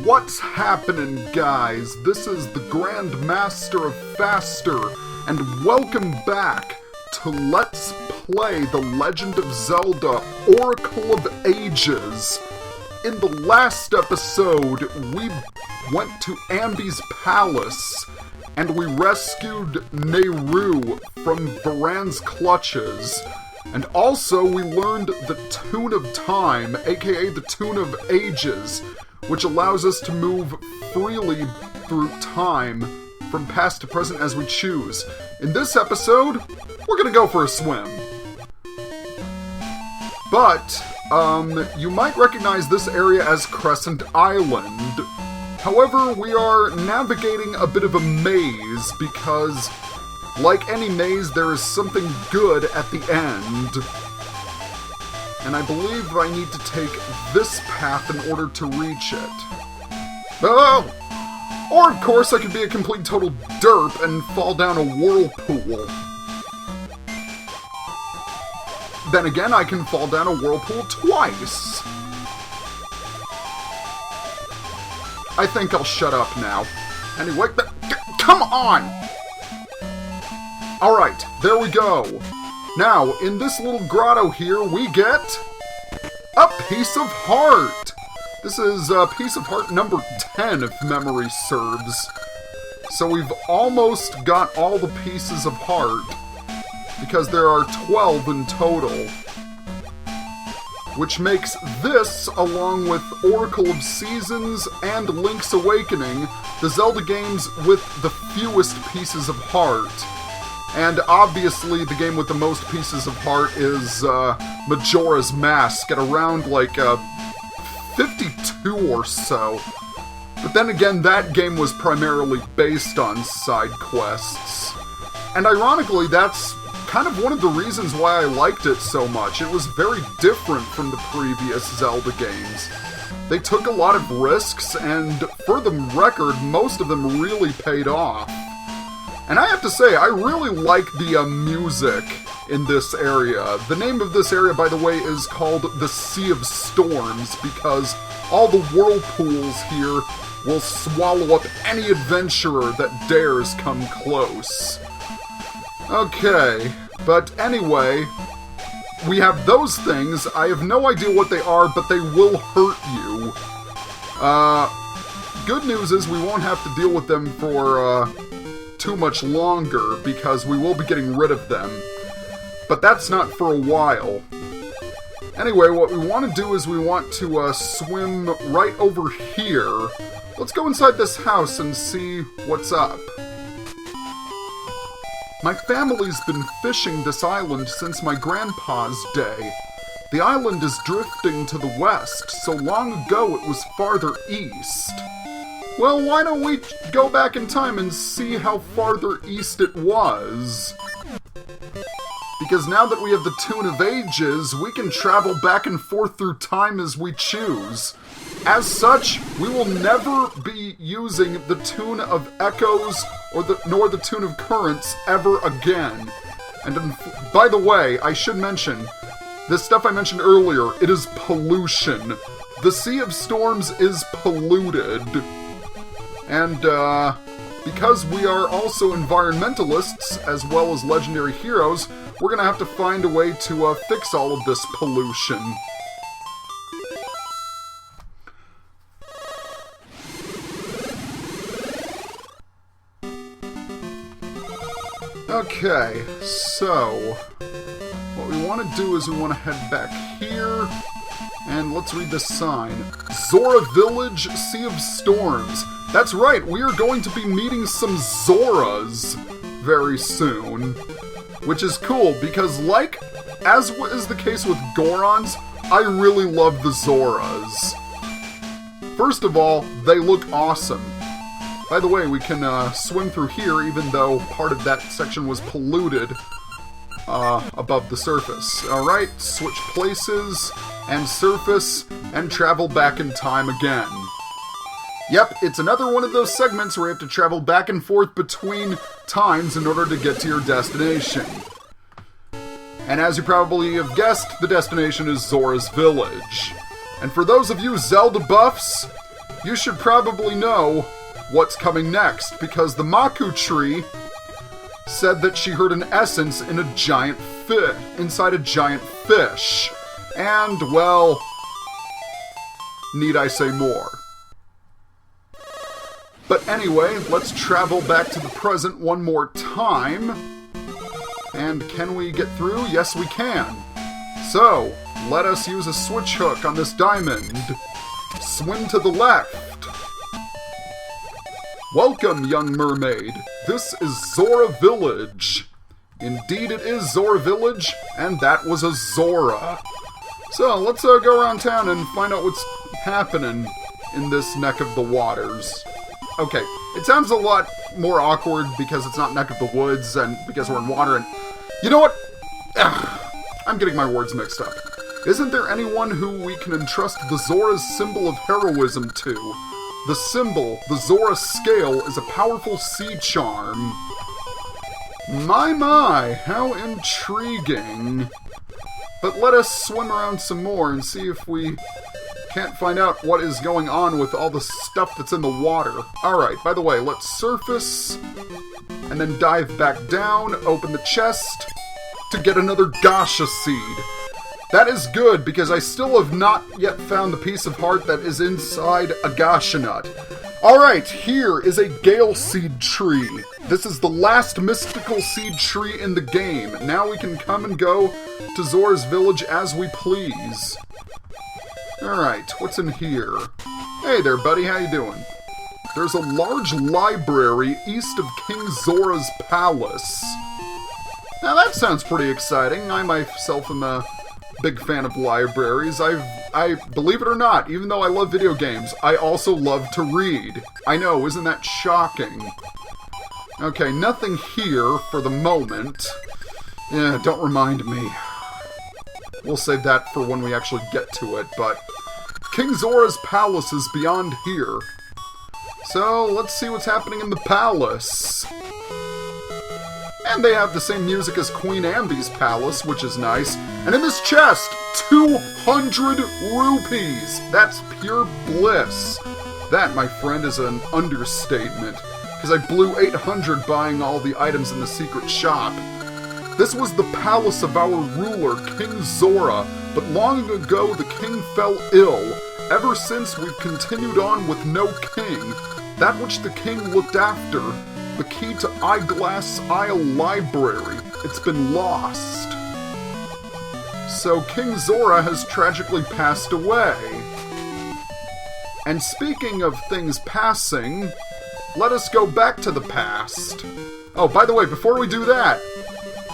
What's happening, guys? This is the Grand Master of Faster, and welcome back to Let's Play The Legend of Zelda, Oracle of Ages. In the last episode, we went to Ambi's palace, and we rescued Nehru from Varan's clutches. And also, we learned the Tune of Time, aka the Tune of Ages, which allows us to move freely through time from past to present as we choose. In this episode, we're gonna go for a swim. But, you might recognize this area as Crescent Island. However, we are navigating a bit of a maze because, like any maze, there is something good at the end. And I believe I need to take this path in order to reach it. Oh! Or, of course, I could be a complete total derp and fall down a whirlpool. Then again, I can fall down a whirlpool twice. I think I'll shut up now. Anyway, come on! Alright, there we go. Now, in this little grotto here, we get a piece of heart. This is piece of heart number 10, if memory serves. So we've almost got all the pieces of heart, because there are 12 in total. Which makes this, along with Oracle of Seasons and Link's Awakening, the Zelda games with the fewest pieces of heart. And obviously, the game with the most pieces of heart is Majora's Mask at around like 52 or so. But then again, that game was primarily based on side quests. And ironically, that's kind of one of the reasons why I liked it so much. It was very different from the previous Zelda games. They took a lot of risks, and for the record, most of them really paid off. And I have to say, I really like the music in this area. The name of this area, by the way, is called the Sea of Storms, because all the whirlpools here will swallow up any adventurer that dares come close. Okay, but anyway, we have those things. I have no idea what they are, but they will hurt you. Good news is we won't have to deal with them for, too much longer, because we will be getting rid of them. But that's not for a while. Anyway, what we want to do is we want to swim right over here. Let's go inside this house and see what's up. My family's been fishing this island since my grandpa's day. The island is drifting to the west, so long ago it was farther east. Well, why don't we go back in time and see how farther east it was? Because now that we have the Tune of Ages, we can travel back and forth through time as we choose. As such, we will never be using the Tune of Echoes nor the Tune of Currents ever again. And by the way, I should mention, this stuff I mentioned earlier, it is pollution. The Sea of Storms is polluted. And, because we are also environmentalists, as well as legendary heroes, we're gonna have to find a way to, fix all of this pollution. Okay, so, what we want to do is we want to head back here, and let's read this sign. Zoras Village, Sea of Storms. That's right, we are going to be meeting some Zoras very soon. Which is cool, because as is the case with Gorons, I really love the Zoras. First of all, they look awesome. By the way, we can swim through here, even though part of that section was polluted above the surface. Alright, switch places, and surface, and travel back in time again. Yep, it's another one of those segments where you have to travel back and forth between times in order to get to your destination. And as you probably have guessed, the destination is Zoras Village. And for those of you Zelda buffs, you should probably know what's coming next, because the Maku tree said that she heard an essence in a giant inside a giant fish. And, well, need I say more? But anyway, let's travel back to the present one more time. And can we get through? Yes, we can. So, let us use a switch hook on this diamond. Swim to the left. Welcome, young mermaid. This is Zora Village. Indeed it is Zora Village, and that was a Zora. So, let's go around town and find out what's happening in this neck of the waters. Okay, it sounds a lot more awkward because it's not neck of the woods and because we're in water and... You know what? I'm getting my words mixed up. Isn't there anyone who we can entrust the Zora's symbol of heroism to? The symbol, the Zora scale, is a powerful sea charm. My, how intriguing. But let us swim around some more and see if we can't find out what is going on with all the stuff that's in the water. Alright, by the way, let's surface, and then dive back down, open the chest, to get another Gasha seed. That is good, because I still have not yet found the piece of heart that is inside a Gasha nut. Alright, here is a Gale Seed tree. This is the last mystical seed tree in the game. Now we can come and go to Zoras Village as we please. Alright, what's in here? Hey there, buddy, how you doing? There's a large library east of King Zora's palace. Now that sounds pretty exciting. I myself am a big fan of libraries. I believe it or not, even though I love video games, I also love to read. I know, isn't that shocking? Okay, nothing here for the moment. Yeah, don't remind me. We'll save that for when we actually get to it, but King Zora's palace is beyond here. So, let's see what's happening in the palace. And they have the same music as Queen Ambi's palace, which is nice. And in this chest, 200 rupees! That's pure bliss. That, my friend, is an understatement, because I blew 800 buying all the items in the secret shop. This was the palace of our ruler, King Zora, but long ago the king fell ill. Ever since, we've continued on with no king. That which the king looked after, the key to Eyeglass Isle Library, it's been lost. So King Zora has tragically passed away. And speaking of things passing, let us go back to the past. Oh, by the way, before we do that,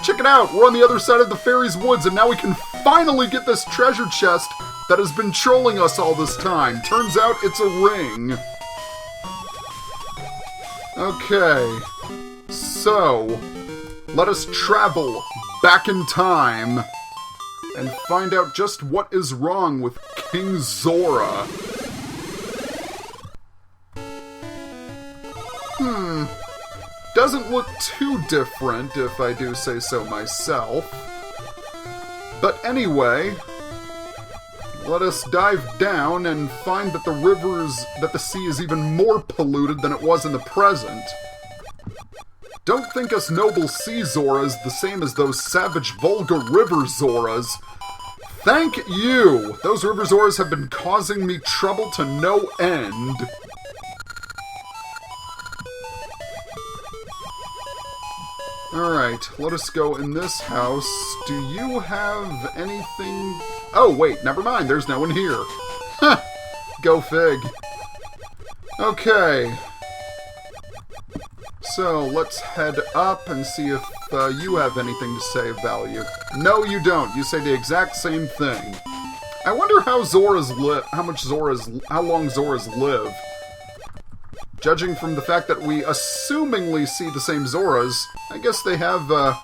check it out! We're on the other side of the fairy's woods, and now we can finally get this treasure chest that has been trolling us all this time. Turns out it's a ring. Okay, so let us travel back in time and find out just what is wrong with King Zora. Doesn't look too different, if I do say so myself. But anyway, let us dive down and find that the sea is even more polluted than it was in the present. Don't think us noble sea Zoras the same as those savage vulgar river Zoras. Thank you! Those river Zoras have been causing me trouble to no end. Alright, let us go in this house. Do you have anything... Oh, wait, never mind, there's no one here. Huh, go fig. Okay. So, let's head up and see if you have anything to say of value. No, you don't. You say the exact same thing. I wonder how Zoras live, how long Zoras live. Judging from the fact that we assumingly see the same Zoras, I guess they have a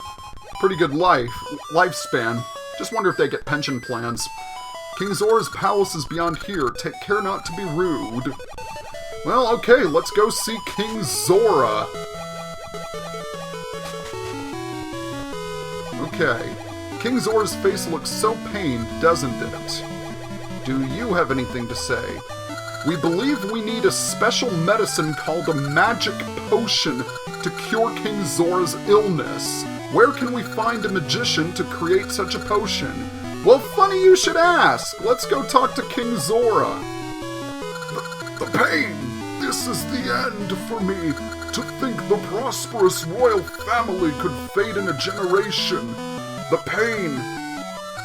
pretty good lifespan. Just wonder if they get pension plans. King Zora's palace is beyond here. Take care not to be rude. Well, okay, let's go see King Zora. Okay. King Zora's face looks so pained, doesn't it? Do you have anything to say? We believe we need a special medicine called a magic potion to cure King Zora's illness. Where can we find a magician to create such a potion? Well, funny you should ask. Let's go talk to King Zora. The pain. This is the end for me. To think the prosperous royal family could fade in a generation. The pain.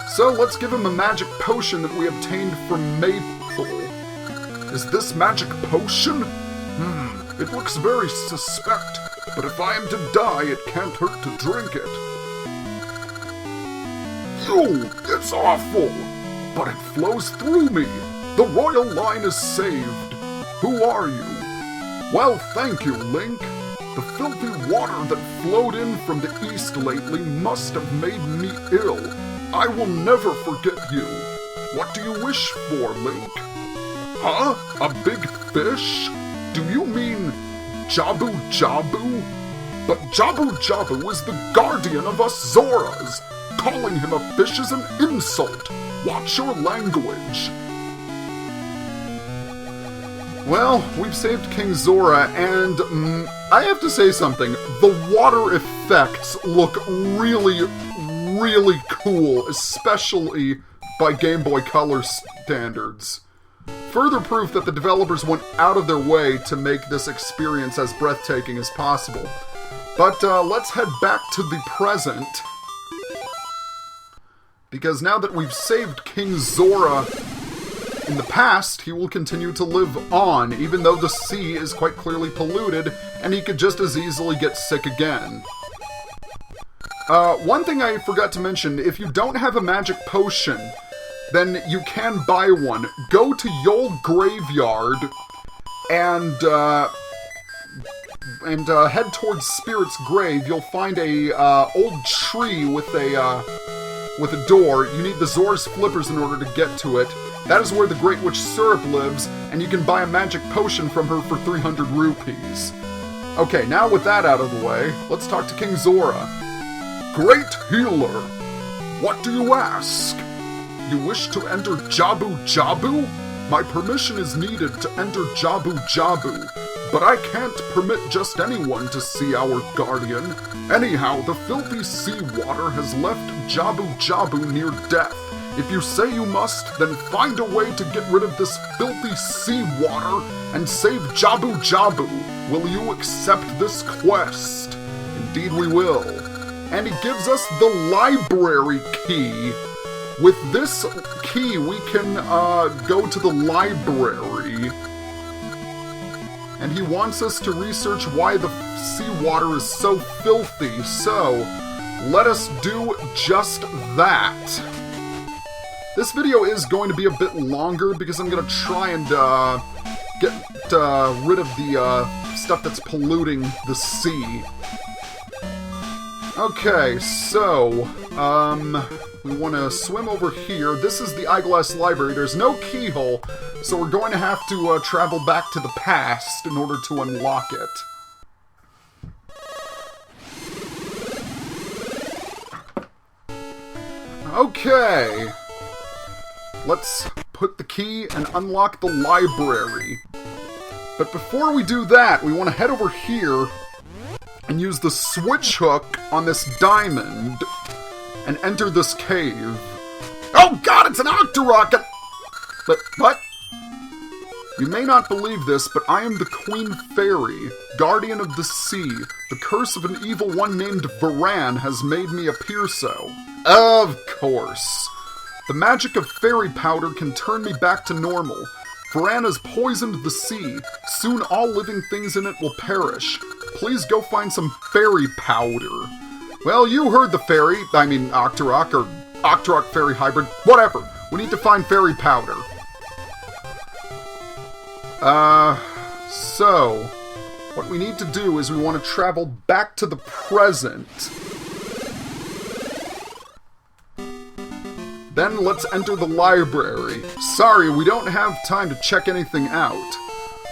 So let's give him a magic potion that we obtained from Maple. Is this magic potion? It looks very suspect, but if I am to die, it can't hurt to drink it. Ew, it's awful, but it flows through me. The royal line is saved. Who are you? Well, thank you, Link. The filthy water that flowed in from the east lately must have made me ill. I will never forget you. What do you wish for, Link? Huh? A big fish? Do you mean Jabu-Jabu? But Jabu-Jabu is the guardian of us Zoras. Calling him a fish is an insult. Watch your language. Well, we've saved King Zora, and I have to say something. The water effects look really, really cool, especially by Game Boy Color standards. Further proof that the developers went out of their way to make this experience as breathtaking as possible. But let's head back to the present, because now that we've saved King Zora in the past, he will continue to live on, even though the sea is quite clearly polluted, and he could just as easily get sick again. One thing I forgot to mention, if you don't have a magic potion, then you can buy one. Go to Yol Graveyard and head towards Spirit's Grave. You'll find a old tree with a door. You need the Zoras Flippers in order to get to it. That is where the Great Witch Syrup lives, and you can buy a magic potion from her for 300 rupees. Okay, now with that out of the way, let's talk to King Zora. Great healer! What do you ask? You wish to enter Jabu-Jabu? My permission is needed to enter Jabu-Jabu, but I can't permit just anyone to see our guardian. Anyhow, the filthy seawater has left Jabu-Jabu near death. If you say you must, then find a way to get rid of this filthy seawater and save Jabu-Jabu. Will you accept this quest? Indeed we will. And he gives us the library key. With this key, we can go to the library. And he wants us to research why the seawater is so filthy. So, let us do just that. This video is going to be a bit longer because I'm going to try and get rid of the stuff that's polluting the sea. Okay, so, we want to swim over here. This is the Eyeglass Library. There's no keyhole, so we're going to have to travel back to the past in order to unlock it. Okay. Let's put the key and unlock the library. But before we do that, we want to head over here and use the switch hook on this diamond and enter this cave. Oh god, it's an Octorok! But, what? You may not believe this, but I am the Queen Fairy, guardian of the sea. The curse of an evil one named Varan has made me appear so. Of course. The magic of fairy powder can turn me back to normal. Varan has poisoned the sea. Soon all living things in it will perish. Please go find some fairy powder. Well, you heard the fairy. I mean, Octorok, or Octorok fairy hybrid. Whatever. We need to find fairy powder. So, what we need to do is we want to travel back to the present. Then let's enter the library. Sorry, we don't have time to check anything out.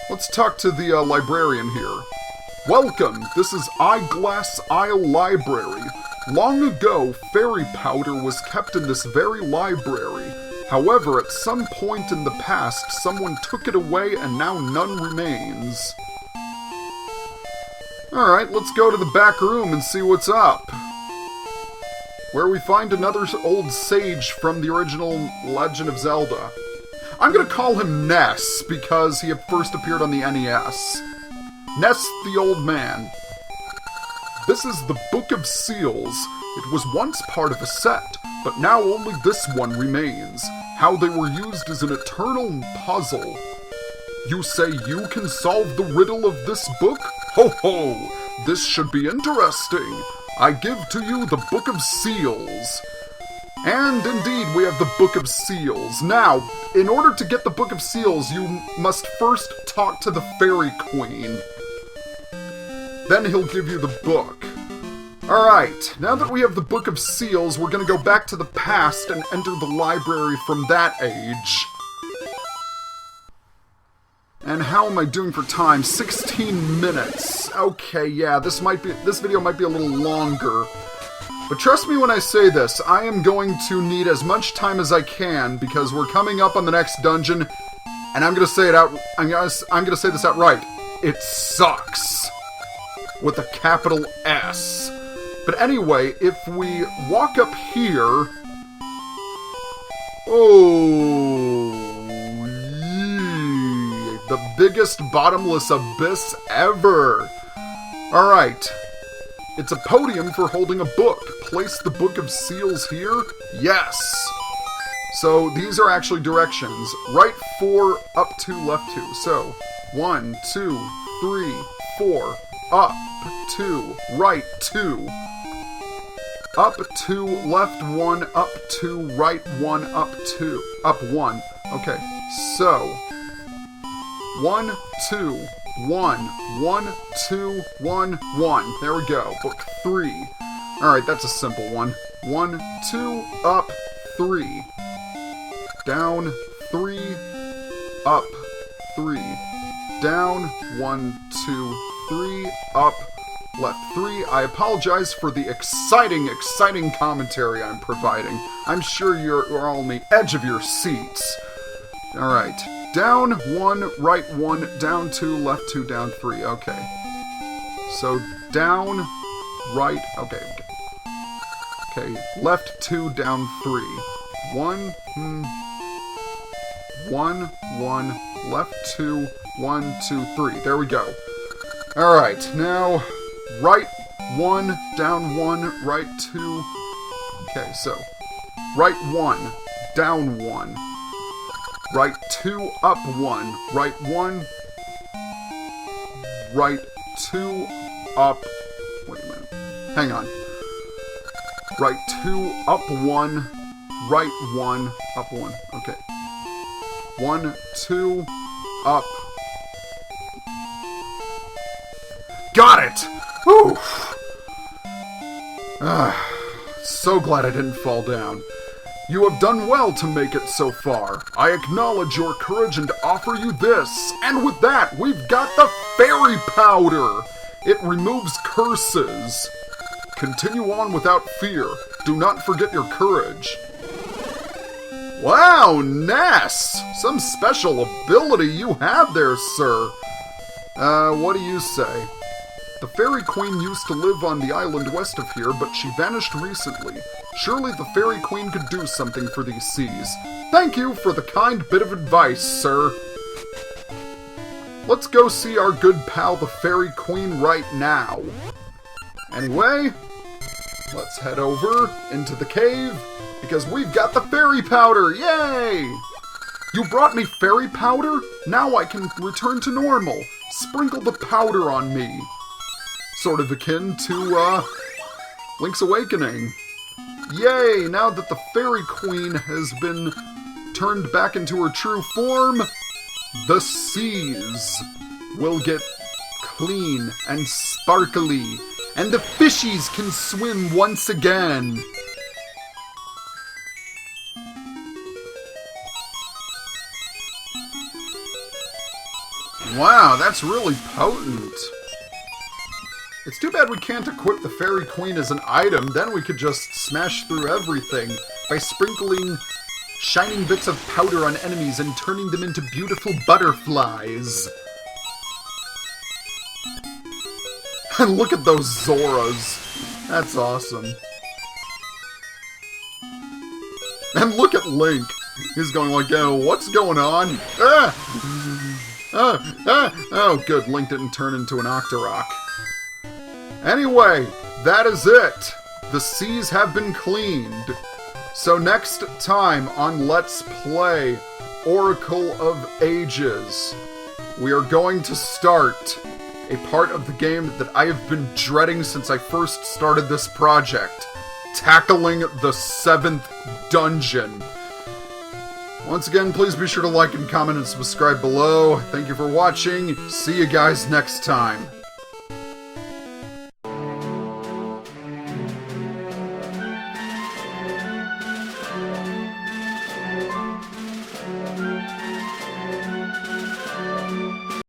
Let's talk to the librarian here. Welcome, this is Eyeglass Isle Library. Long ago, fairy powder was kept in this very library. However, at some point in the past, someone took it away and now none remains. Alright, let's go to the back room and see what's up. Where we find another old sage from the original Legend of Zelda. I'm gonna call him Ness, because he first appeared on the NES. Ness the Old Man. This is the Book of Seals. It was once part of a set, but now only this one remains. How they were used is an eternal puzzle. You say you can solve the riddle of this book? Ho ho! This should be interesting. I give to you the Book of Seals. And indeed, we have the Book of Seals. Now, in order to get the Book of Seals, you must first talk to the Fairy Queen. Then he'll give you the book. Alright, now that we have the Book of Seals, we're gonna go back to the past and enter the library from that age. And how am I doing for time? 16 minutes. Okay, yeah, this video might be a little longer. But trust me when I say this, I am going to need as much time as I can because we're coming up on the next dungeon, and I'm gonna say it out. I'm gonna say this outright. It sucks, with a capital S. But anyway, if we walk up here, the biggest bottomless abyss ever. All right. It's a podium for holding a book. Place the Book of Seals here? Yes! So, these are actually directions. Right 4, up 2, left 2. So, 1, 2, 3, 4, up 2, right 2. Up 2, left 1, up 2, right 1, up 2, up 1. Okay, so, 1, 2, 1, 1, 2, 1, 1. There we go. Book 3. Alright, that's a simple one. 1, 2, up, 3. Down, 3, up, 3. Down, 1, 2, 3, up, left 3. I apologize for the exciting commentary I'm providing. I'm sure you're all on the edge of your seats. Alright. Down 1, right 1, down 2, left 2, down 3. Okay. So, down, right, okay. Okay, left 2, down 3. 1, 1, left 2, 1, 2, 3. There we go. Alright, now, right 1, down 1, right 2. Okay, so, right 1, down 1. Right 2, up 1. Right 1. Right 2, up. Wait a minute. Hang on. Right 2, up 1. Right 1, up 1. Okay. 1, 2, up. Got it! Whew! So glad I didn't fall down. You have done well to make it so far. I acknowledge your courage and offer you this. And with that, we've got the Fairy Powder. It removes curses. Continue on without fear. Do not forget your courage. Wow, Ness! Some special ability you have there, sir. What do you say? The Fairy Queen used to live on the island west of here, but she vanished recently. Surely the Fairy Queen could do something for these seas. Thank you for the kind bit of advice, sir. Let's go see our good pal the Fairy Queen right now. Anyway, let's head over into the cave, because we've got the Fairy Powder! Yay! You brought me Fairy Powder? Now I can return to normal. Sprinkle the powder on me. Sort of akin to, Link's Awakening. Yay! Now that the Fairy Queen has been turned back into her true form, the seas will get clean and sparkly, and the fishies can swim once again. Wow, that's really potent. It's too bad we can't equip the Fairy Queen as an item, then we could just smash through everything by sprinkling shining bits of powder on enemies and turning them into beautiful butterflies. And look at those Zoras. That's awesome. And look at Link. He's going like, oh, what's going on? Oh, good. Link didn't turn into an Octorok. Anyway, that is it. The seas have been cleaned. So next time on Let's Play Oracle of Ages, we are going to start a part of the game that I have been dreading since I first started this project, tackling the 7th dungeon. Once again, please be sure to like and comment and subscribe below. Thank you for watching. See you guys next time.